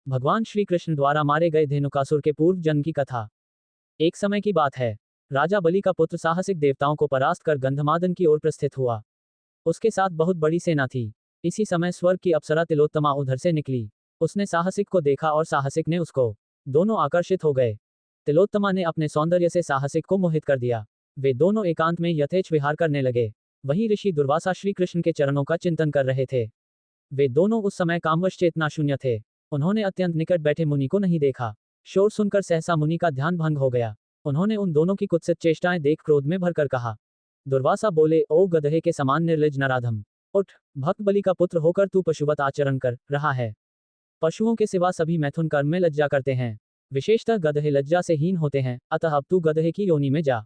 भगवान श्री कृष्ण द्वारा मारे गए धेनुकासुर के पूर्व जन्म की कथा। एक समय की बात है। राजा बलि का पुत्र साहसिक देवताओं को परास्त कर गंधमादन की ओर प्रस्थित हुआ। उसके साथ बहुत बड़ी सेना थी। इसी समय स्वर्ग की अप्सरा तिलोत्तमा उधर से निकली। उसने साहसिक को देखा और साहसिक ने उसको। दोनों आकर्षित हो गए। तिलोत्तमा ने अपने सौंदर्य से साहसिक को मोहित कर दिया। वे दोनों एकांत में यथेच्छ विहार करने लगे। वहीं ऋषि दुर्वासा श्री कृष्ण के चरणों का चिंतन कर रहे थे। वे दोनों उस समय कामवश चेतना शून्य थे। उन्होंने अत्यंत निकट बैठे मुनि को नहीं देखा। शोर सुनकर सहसा मुनि का ध्यान भंग हो गया। उन्होंने उन दोनों की कुत्सित चेष्टाएं देख क्रोध में भरकर कहा। दुर्वासा बोले, ओ गधे के समान निर्लज नराधम, उठ, भक्त बलि का पुत्र होकर तू पशुवत आचरण कर रहा है। पशुओं के सिवा सभी मैथुन कर्म में लज्जा करते हैं। विशेषतः गधे लज्जा से हीन होते हैं, अतः अब तू गधे की योनि में जा।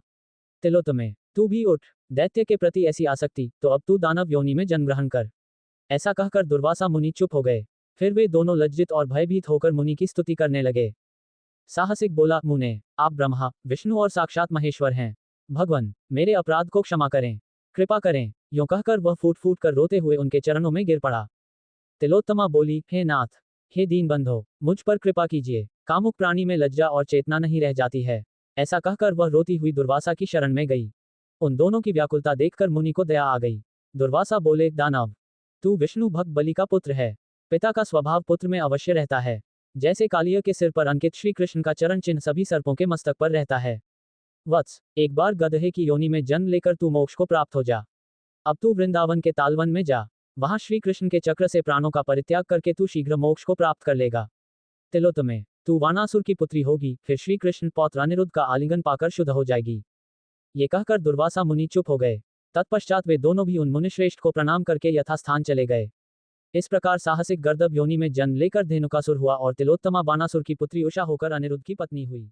तिलोत्तमे, तू भी उठ। दैत्य के प्रति ऐसी आसक्ति, तो अब तू दानव योनि में जन्म ग्रहण कर। ऐसा कहकर दुर्वासा मुनि चुप हो गए। फिर वे दोनों लज्जित और भयभीत होकर मुनि की स्तुति करने लगे। साहसिक बोला, मुने, आप ब्रह्मा, विष्णु और साक्षात महेश्वर हैं। भगवान, मेरे अपराध को क्षमा करें, कृपा करें। यूं कहकर वह फूट फूट कर रोते हुए उनके चरणों में गिर पड़ा। तिलोत्तमा बोली, हे नाथ, हे दीन बंधो, मुझ पर कृपा कीजिए। कामुक प्राणी में लज्जा और चेतना नहीं रह जाती है। ऐसा कहकर वह रोती हुई दुर्वासा की शरण में गई। उन दोनों की व्याकुलता देखकर मुनि को दया आ गई। दुर्वासा बोले, दानव, तू विष्णु भक्त बलि का पुत्र है। पिता का स्वभाव पुत्र में अवश्य रहता है। जैसे कालिया के सिर पर अंकित श्री कृष्ण का चरण चिन्ह सभी सर्पों के मस्तक पर रहता है। वत्स, एक बार गधे की योनि में जन्म लेकर तू मोक्ष को प्राप्त हो जा। अब तू वृंदावन के तालवन में जा। वहां श्री कृष्ण के चक्र से प्राणों का परित्याग करके तू शीघ्र मोक्ष को प्राप्त कर लेगा। तिलोत्तमे, तू वानासुर की पुत्री होगी, फिर श्री कृष्ण पौत्र अनिरुद्ध का आलिंगन पाकर शुद्ध हो जाएगी। ये कहकर दुर्वासा मुनि चुप हो गए। तत्पश्चात वे दोनों भी उन मुनिश्रेष्ठ को प्रणाम करके यथास्थान चले गए। इस प्रकार साहसिक गर्दभ योनि में जन्म लेकर धेनुकासुर हुआ और तिलोत्तमा बानासुर की पुत्री उषा होकर अनिरुद्ध की पत्नी हुई।